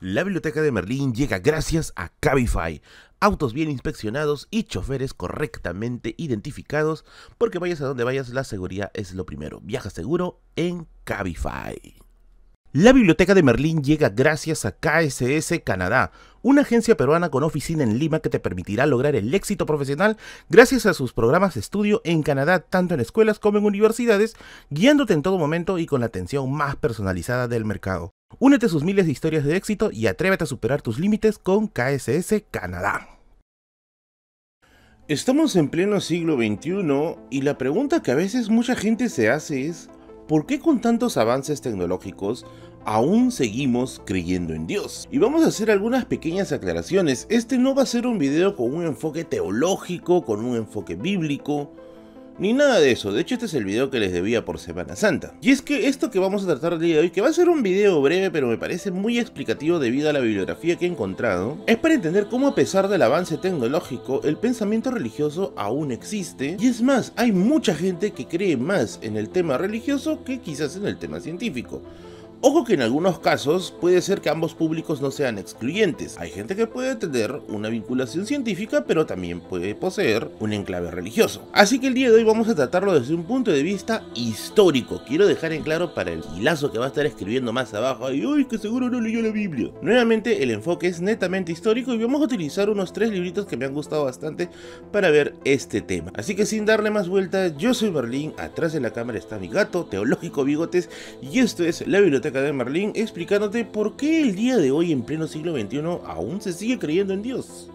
La biblioteca de Merlín llega gracias a Cabify. Autos bien inspeccionados y choferes correctamente identificados, porque vayas a donde vayas, la seguridad es lo primero. Viaja seguro en Cabify. La biblioteca de Merlín llega gracias a KSS Canadá, una agencia peruana con oficina en Lima que te permitirá lograr el éxito profesional gracias a sus programas de estudio en Canadá, tanto en escuelas como en universidades, guiándote en todo momento y con la atención más personalizada del mercado. Únete a sus miles de historias de éxito y atrévete a superar tus límites con KSS Canadá. Estamos en pleno siglo XXI y la pregunta que a veces mucha gente se hace es: ¿por qué con tantos avances tecnológicos aún seguimos creyendo en Dios? Y vamos a hacer algunas pequeñas aclaraciones. Este no va a ser un video con un enfoque teológico, con un enfoque bíblico, ni nada de eso. De hecho, este es el video que les debía por Semana Santa. Y es que esto que vamos a tratar el día de hoy, que va a ser un video breve pero me parece muy explicativo debido a la bibliografía que he encontrado, es para entender cómo, a pesar del avance tecnológico, el pensamiento religioso aún existe. Y es más, hay mucha gente que cree más en el tema religioso que quizás en el tema científico. Ojo que en algunos casos puede ser que ambos públicos no sean excluyentes. Hay gente que puede tener una vinculación científica, pero también puede poseer un enclave religioso. Así que el día de hoy vamos a tratarlo desde un punto de vista histórico. Quiero dejar en claro para el hilazo que va a estar escribiendo más abajo: ¡ay, uy, que seguro no leyó la Biblia! Nuevamente, el enfoque es netamente histórico y vamos a utilizar unos 3 libritos que me han gustado bastante para ver este tema. Así que sin darle más vuelta, yo soy Merlín, atrás de la cámara está mi gato, Teológico Bigotes, y esto es la Biblioteca de Merlín, explicándote por qué el día de hoy, en pleno siglo XXI, aún se sigue creyendo en Dios.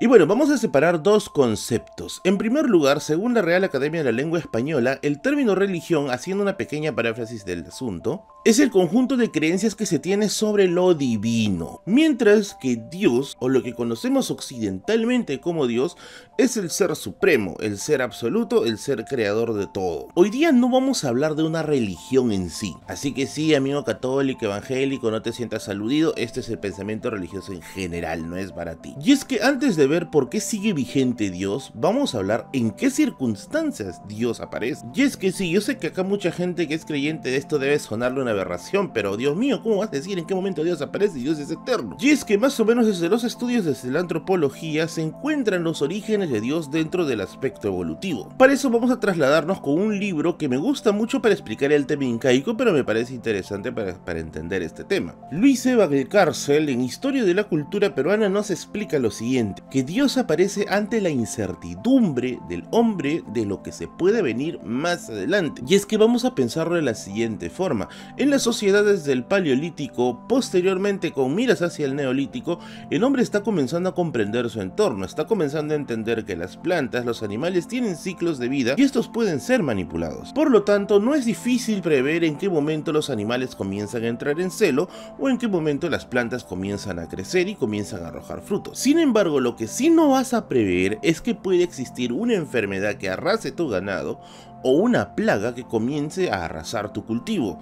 Y bueno, vamos a separar dos conceptos. En primer lugar, según la Real Academia de la Lengua Española, el término religión, haciendo una pequeña paráfrasis del asunto, es el conjunto de creencias que se tiene sobre lo divino, mientras que Dios, o lo que conocemos occidentalmente como Dios, es el ser supremo, el ser absoluto, el ser creador de todo. Hoy día no vamos a hablar de una religión en sí, así que sí, amigo católico, evangélico, no te sientas aludido, este es el pensamiento religioso en general, no es para ti. Y es que antes de ver por qué sigue vigente Dios, vamos a hablar en qué circunstancias Dios aparece. Y es que sí, yo sé que acá mucha gente que es creyente de esto debe sonarle una aberración, pero Dios mío, ¿cómo vas a decir en qué momento Dios aparece y Dios es eterno? Y es que más o menos desde los estudios desde la antropología se encuentran los orígenes de Dios dentro del aspecto evolutivo. Para eso vamos a trasladarnos con un libro que me gusta mucho para explicar el tema incaico, pero me parece interesante para entender este tema. Luis E. Valcárcel, en Historia de la Cultura Peruana, nos explica lo siguiente: que Dios aparece ante la incertidumbre del hombre de lo que se puede venir más adelante. Y es que vamos a pensarlo de la siguiente forma: en las sociedades del Paleolítico, posteriormente con miras hacia el Neolítico, el hombre está comenzando a comprender su entorno, está comenzando a entender que las plantas, los animales tienen ciclos de vida y estos pueden ser manipulados. Por lo tanto, no es difícil prever en qué momento los animales comienzan a entrar en celo o en qué momento las plantas comienzan a crecer y comienzan a arrojar frutos. Sin embargo, lo que sí no vas a prever es que puede existir una enfermedad que arrase tu ganado o una plaga que comience a arrasar tu cultivo.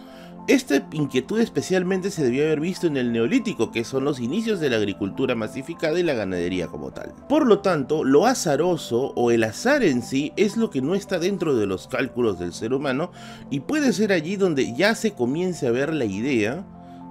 Esta inquietud especialmente se debió haber visto en el Neolítico, que son los inicios de la agricultura masificada y la ganadería como tal. Por lo tanto, lo azaroso o el azar en sí es lo que no está dentro de los cálculos del ser humano, y puede ser allí donde ya se comience a ver la idea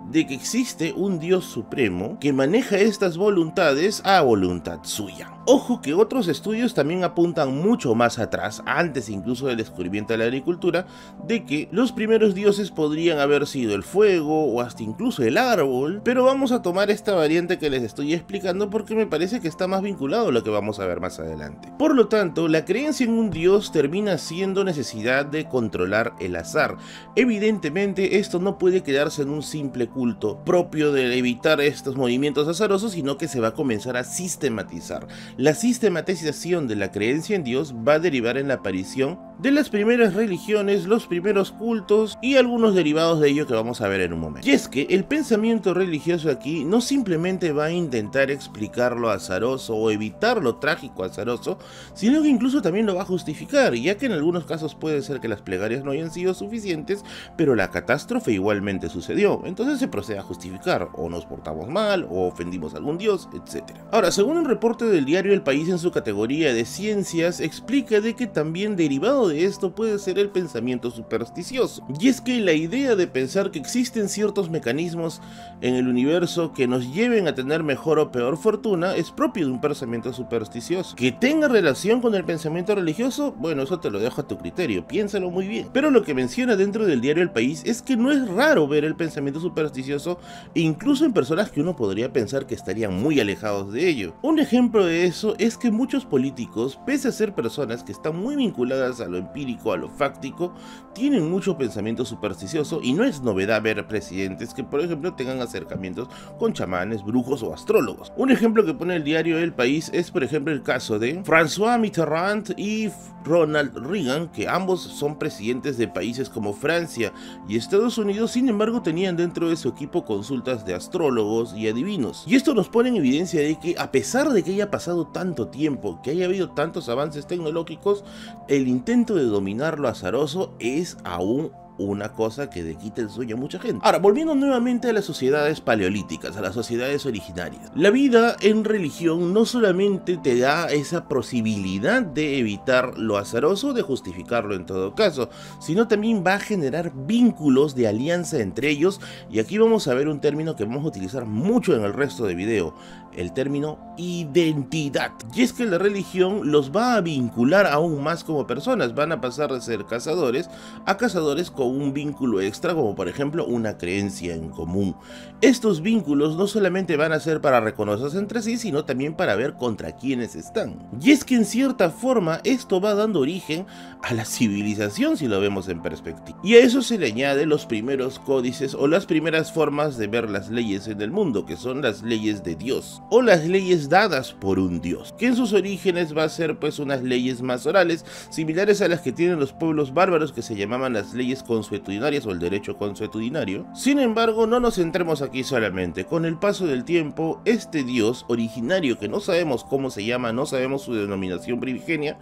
de que existe un Dios supremo que maneja estas voluntades a voluntad suya. Ojo que otros estudios también apuntan mucho más atrás, antes incluso del descubrimiento de la agricultura, de que los primeros dioses podrían haber sido el fuego o hasta incluso el árbol, pero vamos a tomar esta variante que les estoy explicando porque me parece que está más vinculado a lo que vamos a ver más adelante. Por lo tanto, la creencia en un dios termina siendo necesidad de controlar el azar. Evidentemente, esto no puede quedarse en un simple culto propio de evitar estos movimientos azarosos, sino que se va a comenzar a sistematizar. La sistematización de la creencia en Dios va a derivar en la aparición de las primeras religiones, los primeros cultos y algunos derivados de ello que vamos a ver en un momento. Y es que el pensamiento religioso aquí no simplemente va a intentar explicar lo azaroso o evitar lo trágico azaroso, sino que incluso también lo va a justificar, ya que en algunos casos puede ser que las plegarias no hayan sido suficientes, pero la catástrofe igualmente sucedió. Entonces se procede a justificar, o nos portamos mal, o ofendimos a algún dios, etc. Ahora, según un reporte del diario El País en su categoría de ciencias, explica de que también derivado de esto puede ser el pensamiento supersticioso. Y es que la idea de pensar que existen ciertos mecanismos en el universo que nos lleven a tener mejor o peor fortuna es propio de un pensamiento supersticioso. Que tenga relación con el pensamiento religioso, bueno, eso te lo dejo a tu criterio, piénsalo muy bien. Pero lo que menciona dentro del diario El País es que no es raro ver el pensamiento supersticioso, incluso en personas que uno podría pensar que estarían muy alejados de ello. Un ejemplo de eso es que muchos políticos, pese a ser personas que están muy vinculadas a lo empírico, a lo fáctico, tienen mucho pensamiento supersticioso, y no es novedad ver presidentes que, por ejemplo, tengan acercamientos con chamanes, brujos o astrólogos. Un ejemplo que pone el diario El País es, por ejemplo, el caso de François Mitterrand y Ronald Reagan, que ambos son presidentes de países como Francia y Estados Unidos. Sin embargo, tenían dentro de su equipo consultas de astrólogos y adivinos. Y esto nos pone en evidencia de que, a pesar de que haya pasado tanto tiempo, que haya habido tantos avances tecnológicos, el intento de dominar lo azaroso es aún una cosa que le quita el sueño a mucha gente. Ahora, volviendo nuevamente a las sociedades paleolíticas, a las sociedades originarias. La vida en religión no solamente te da esa posibilidad de evitar lo azaroso, de justificarlo en todo caso, sino también va a generar vínculos de alianza entre ellos, y aquí vamos a ver un término que vamos a utilizar mucho en el resto del video, el término identidad. Y es que la religión los va a vincular aún más como personas, van a pasar de ser cazadores a cazadores con un vínculo extra, como por ejemplo una creencia en común. Estos vínculos no solamente van a ser para reconocerse entre sí, sino también para ver contra quiénes están. Y es que en cierta forma esto va dando origen a la civilización, si lo vemos en perspectiva. Y a eso se le añade los primeros códices o las primeras formas de ver las leyes en el mundo, que son las leyes de Dios, o las leyes dadas por un dios, que en sus orígenes va a ser pues unas leyes más orales, similares a las que tienen los pueblos bárbaros, que se llamaban las leyes consuetudinarias o el derecho consuetudinario. Sin embargo, no nos centremos aquí solamente. Con el paso del tiempo, este dios originario, que no sabemos cómo se llama, no sabemos su denominación primigenia,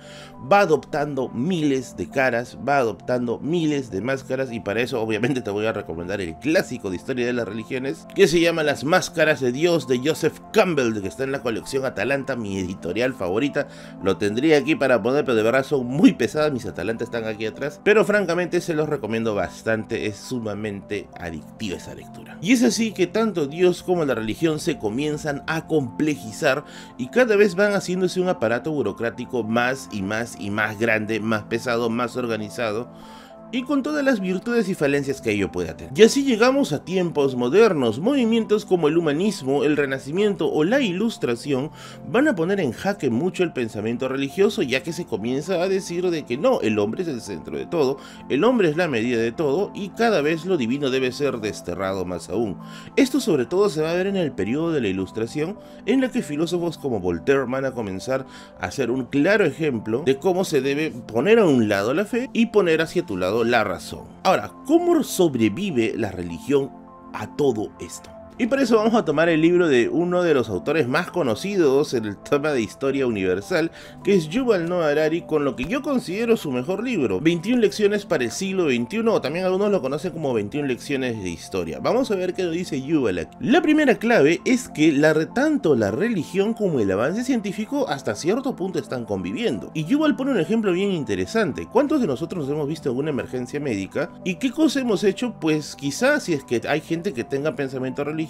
va adoptando miles de caras, va adoptando miles de máscaras, y para eso obviamente te voy a recomendar el clásico de historia de las religiones, que se llama Las Máscaras de Dios, de Joseph Campbell, que está en la colección Atalanta, mi editorial favorita. Lo tendría aquí para poner, pero de verdad son muy pesadas, mis Atalantas están aquí atrás, pero francamente se los recomiendo bastante, es sumamente adictiva esa lectura. Y es así que tanto Dios como la religión se comienzan a complejizar, y cada vez van haciéndose un aparato burocrático más y más y más grande, más pesado, más organizado, y con todas las virtudes y falencias que ello pueda tener. Y así llegamos a tiempos modernos. Movimientos como el humanismo, el renacimiento o la ilustración van a poner en jaque mucho el pensamiento religioso, ya que se comienza a decir de que no, el hombre es el centro de todo, el hombre es la medida de todo, y cada vez lo divino debe ser desterrado más aún. Esto sobre todo se va a ver en el periodo de la ilustración, en la que filósofos como Voltaire van a comenzar a hacer un claro ejemplo de cómo se debe poner a un lado la fe y poner hacia tu lado la razón. Ahora, ¿cómo sobrevive la religión a todo esto? Y para eso vamos a tomar el libro de uno de los autores más conocidos en el tema de historia universal, que es Yuval Noah Harari, con lo que yo considero su mejor libro, 21 lecciones para el siglo XXI, o también algunos lo conocen como 21 lecciones de historia. Vamos a ver qué nos dice Yuval aquí. La primera clave es que tanto la religión como el avance científico hasta cierto punto están conviviendo. Y Yuval pone un ejemplo bien interesante. ¿Cuántos de nosotros hemos visto alguna emergencia médica? ¿Y qué cosa hemos hecho? Pues quizás, si es que hay gente que tenga pensamiento religioso,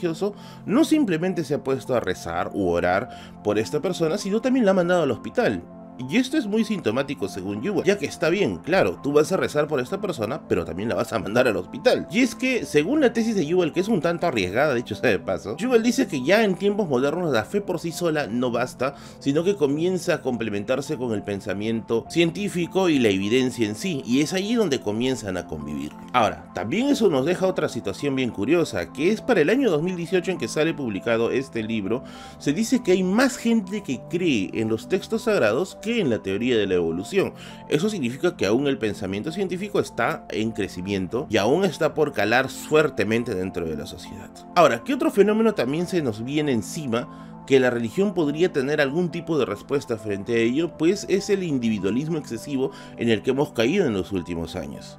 no simplemente se ha puesto a rezar u orar por esta persona, sino también la ha mandado al hospital. Y esto es muy sintomático según Yuval, ya que está bien, claro, tú vas a rezar por esta persona, pero también la vas a mandar al hospital. Y es que, según la tesis de Yuval, que es un tanto arriesgada, dicho sea de paso, Yuval dice que ya en tiempos modernos la fe por sí sola no basta, sino que comienza a complementarse con el pensamiento científico y la evidencia en sí, y es allí donde comienzan a convivir. Ahora, también eso nos deja otra situación bien curiosa, que es para el año 2018 en que sale publicado este libro, se dice que hay más gente que cree en los textos sagrados que en la teoría de la evolución. Eso significa que aún el pensamiento científico está en crecimiento y aún está por calar fuertemente dentro de la sociedad. Ahora, ¿qué otro fenómeno también se nos viene encima que la religión podría tener algún tipo de respuesta frente a ello? Pues es el individualismo excesivo en el que hemos caído en los últimos años.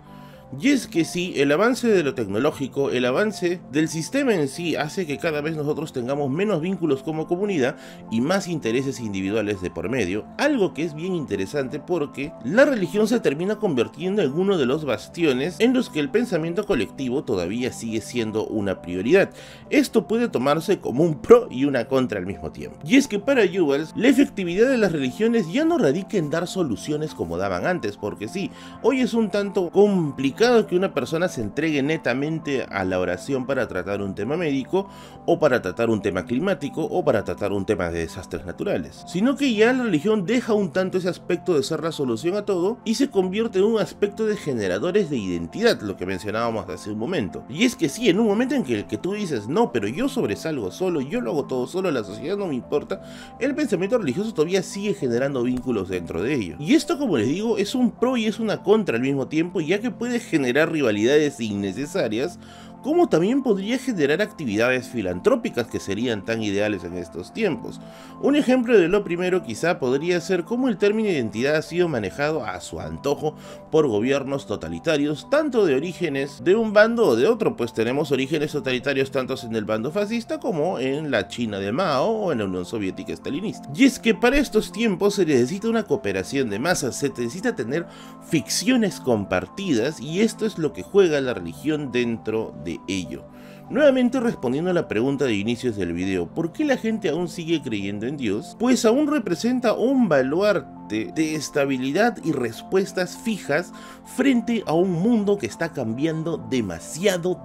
Y es que sí, el avance de lo tecnológico, el avance del sistema en sí hace que cada vez nosotros tengamos menos vínculos como comunidad y más intereses individuales de por medio, algo que es bien interesante porque la religión se termina convirtiendo en uno de los bastiones en los que el pensamiento colectivo todavía sigue siendo una prioridad. Esto puede tomarse como un pro y una contra al mismo tiempo. Y es que para Jewels, la efectividad de las religiones ya no radica en dar soluciones como daban antes, porque sí, hoy es un tanto complicado que una persona se entregue netamente a la oración para tratar un tema médico, o para tratar un tema climático, o para tratar un tema de desastres naturales, sino que ya la religión deja un tanto ese aspecto de ser la solución a todo y se convierte en un aspecto de generadores de identidad, lo que mencionábamos hace un momento. Y es que sí, en un momento en que tú dices, no, pero yo sobresalgo solo, yo lo hago todo solo, la sociedad no me importa, el pensamiento religioso todavía sigue generando vínculos dentro de ello. Y esto, como les digo, es un pro y es una contra al mismo tiempo, ya que puede generar rivalidades innecesarias, como también podría generar actividades filantrópicas que serían tan ideales en estos tiempos. Un ejemplo de lo primero quizá podría ser cómo el término identidad ha sido manejado a su antojo por gobiernos totalitarios, tanto de orígenes de un bando o de otro, pues tenemos orígenes totalitarios tanto en el bando fascista como en la China de Mao o en la Unión Soviética estalinista. Y es que para estos tiempos se necesita una cooperación de masas, se necesita tener ficciones compartidas, y esto es lo que juega la religión dentro de ello. Nuevamente respondiendo a la pregunta de inicios del video, ¿por qué la gente aún sigue creyendo en Dios? Pues aún representa un baluarte de estabilidad y respuestas fijas frente a un mundo que está cambiando demasiado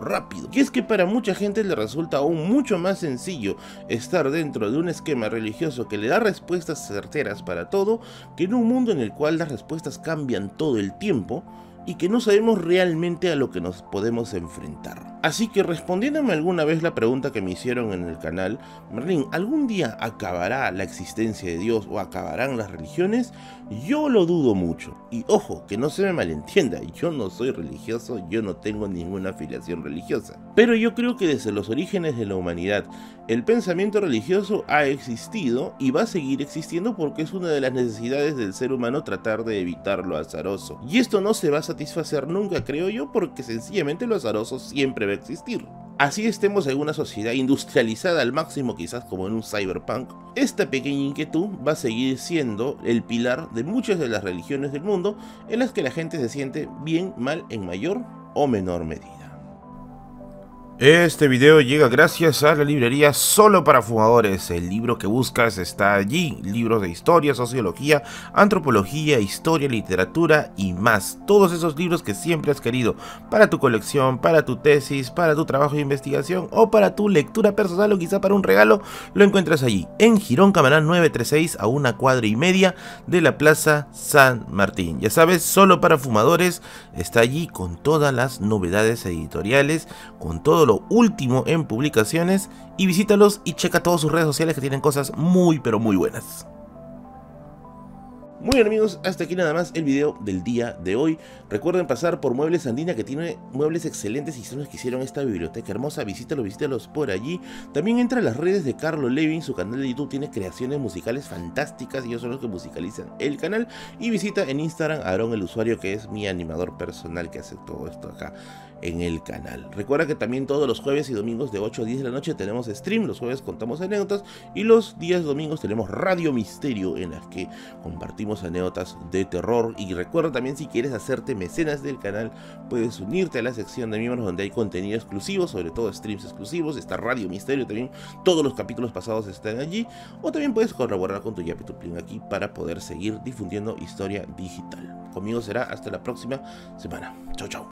rápido. Y es que para mucha gente le resulta aún mucho más sencillo estar dentro de un esquema religioso que le da respuestas certeras para todo, que en un mundo en el cual las respuestas cambian todo el tiempo y que no sabemos realmente a lo que nos podemos enfrentar. Así que respondiéndome alguna vez la pregunta que me hicieron en el canal, Merlin, ¿algún día acabará la existencia de Dios o acabarán las religiones? Yo lo dudo mucho. Y ojo, que no se me malentienda, yo no soy religioso, yo no tengo ninguna afiliación religiosa. Pero yo creo que desde los orígenes de la humanidad, el pensamiento religioso ha existido y va a seguir existiendo porque es una de las necesidades del ser humano tratar de evitar lo azaroso. Y esto no se va a satisfacer nunca, creo yo, porque sencillamente lo azaroso siempre va a existir. Así estemos en una sociedad industrializada al máximo, quizás como en un cyberpunk, esta pequeña inquietud va a seguir siendo el pilar de muchas de las religiones del mundo en las que la gente se siente bien, mal, en mayor o menor medida. Este video llega gracias a la librería Solo para Fumadores. El libro que buscas está allí. Libros de historia, sociología, antropología, historia, literatura y más. Todos esos libros que siempre has querido para tu colección, para tu tesis, para tu trabajo de investigación o para tu lectura personal o quizá para un regalo, lo encuentras allí en Girón Camarán 936, a 1,5 cuadras de la Plaza San Martín. Ya sabes, Solo para Fumadores está allí con todas las novedades editoriales, con todo lo último en publicaciones, y visítalos y checa todas sus redes sociales que tienen cosas muy pero muy buenas. Muy bien amigos, hasta aquí nada más el video del día de hoy. Recuerden pasar por Muebles Andina, que tiene muebles excelentes y son los que hicieron esta biblioteca hermosa. Visítalos por allí. También entra a las redes de Carlo Levin, su canal de YouTube tiene creaciones musicales fantásticas y ellos son los que musicalizan el canal. Y visita en Instagram a Aaron el Usuario, que es mi animador personal que hace todo esto acá en el canal. Recuerda que también todos los jueves y domingos de 8 a 10 de la noche tenemos stream. Los jueves contamos anécdotas y los días domingos tenemos Radio Misterio, en las que compartimos anécdotas de terror. Y recuerda también, si quieres hacerte mecenas del canal, puedes unirte a la sección de miembros, donde hay contenido exclusivo, sobre todo streams exclusivos. Está Radio Misterio también, todos los capítulos pasados están allí. O también puedes colaborar con tu Yape Tuplin aquí para poder seguir difundiendo historia digital. Conmigo será hasta la próxima semana. Chau chau.